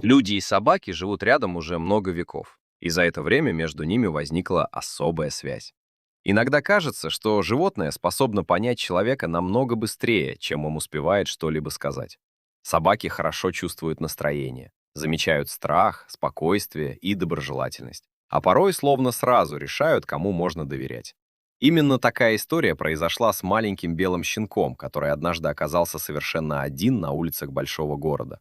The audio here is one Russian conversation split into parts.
Люди и собаки живут рядом уже много веков, и за это время между ними возникла особая связь. Иногда кажется, что животное способно понять человека намного быстрее, чем он успевает что-либо сказать. Собаки хорошо чувствуют настроение, замечают страх, спокойствие и доброжелательность, а порой словно сразу решают, кому можно доверять. Именно такая история произошла с маленьким белым щенком, который однажды оказался совершенно один на улицах большого города.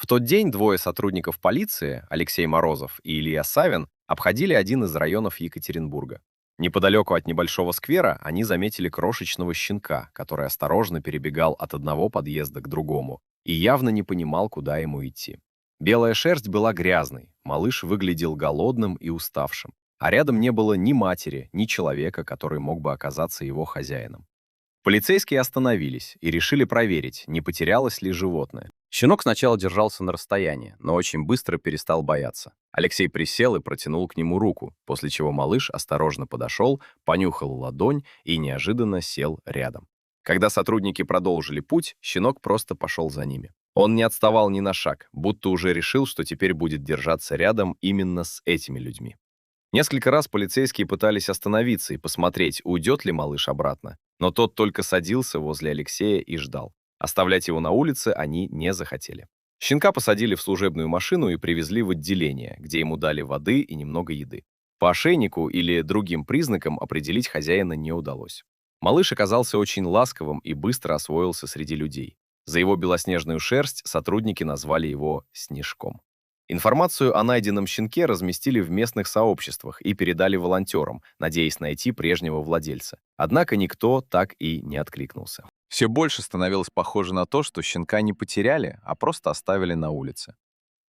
В тот день двое сотрудников полиции, Алексей Морозов и Илья Савин, обходили один из районов Екатеринбурга. Неподалеку от небольшого сквера они заметили крошечного щенка, который осторожно перебегал от одного подъезда к другому и явно не понимал, куда ему идти. Белая шерсть была грязной, малыш выглядел голодным и уставшим, а рядом не было ни матери, ни человека, который мог бы оказаться его хозяином. Полицейские остановились и решили проверить, не потерялось ли животное. Щенок сначала держался на расстоянии, но очень быстро перестал бояться. Алексей присел и протянул к нему руку, после чего малыш осторожно подошел, понюхал ладонь и неожиданно сел рядом. Когда сотрудники продолжили путь, щенок просто пошел за ними. Он не отставал ни на шаг, будто уже решил, что теперь будет держаться рядом именно с этими людьми. Несколько раз полицейские пытались остановиться и посмотреть, уйдет ли малыш обратно, но тот только садился возле Алексея и ждал. Оставлять его на улице они не захотели. Щенка посадили в служебную машину и привезли в отделение, где ему дали воды и немного еды. По ошейнику или другим признакам определить хозяина не удалось. Малыш оказался очень ласковым и быстро освоился среди людей. За его белоснежную шерсть сотрудники назвали его Снежком. Информацию о найденном щенке разместили в местных сообществах и передали волонтерам, надеясь найти прежнего владельца. Однако никто так и не откликнулся. Все больше становилось похоже на то, что щенка не потеряли, а просто оставили на улице.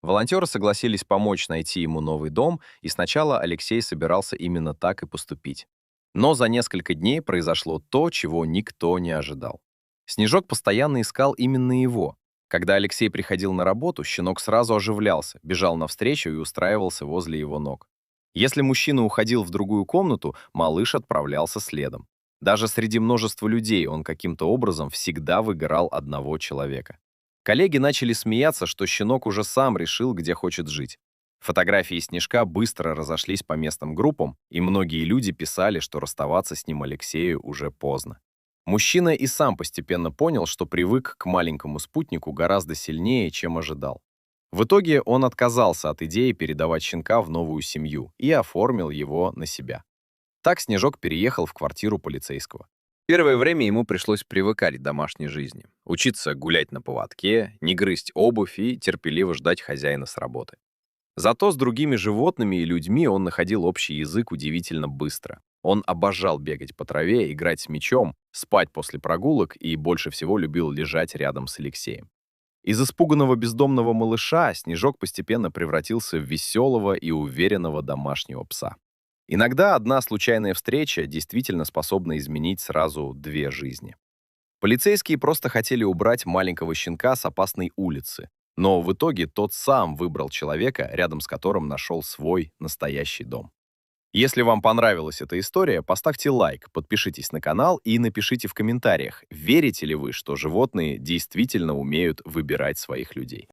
Волонтеры согласились помочь найти ему новый дом, и сначала Алексей собирался именно так и поступить. Но за несколько дней произошло то, чего никто не ожидал. Снежок постоянно искал именно его. Когда Алексей приходил на работу, щенок сразу оживлялся, бежал навстречу и устраивался возле его ног. Если мужчина уходил в другую комнату, малыш отправлялся следом. Даже среди множества людей он каким-то образом всегда выбирал одного человека. Коллеги начали смеяться, что щенок уже сам решил, где хочет жить. Фотографии Снежка быстро разошлись по местным группам, и многие люди писали, что расставаться с ним Алексею уже поздно. Мужчина и сам постепенно понял, что привык к маленькому спутнику гораздо сильнее, чем ожидал. В итоге он отказался от идеи передавать щенка в новую семью и оформил его на себя. Так Снежок переехал в квартиру полицейского. Первое время ему пришлось привыкать к домашней жизни, учиться гулять на поводке, не грызть обувь и терпеливо ждать хозяина с работы. Зато с другими животными и людьми он находил общий язык удивительно быстро. Он обожал бегать по траве, играть с мячом, спать после прогулок и больше всего любил лежать рядом с Алексеем. Из испуганного бездомного малыша Снежок постепенно превратился в веселого и уверенного домашнего пса. Иногда одна случайная встреча действительно способна изменить сразу две жизни. Полицейские просто хотели убрать маленького щенка с опасной улицы, но в итоге тот сам выбрал человека, рядом с которым нашел свой настоящий дом. Если вам понравилась эта история, поставьте лайк, подпишитесь на канал и напишите в комментариях, верите ли вы, что животные действительно умеют выбирать своих людей.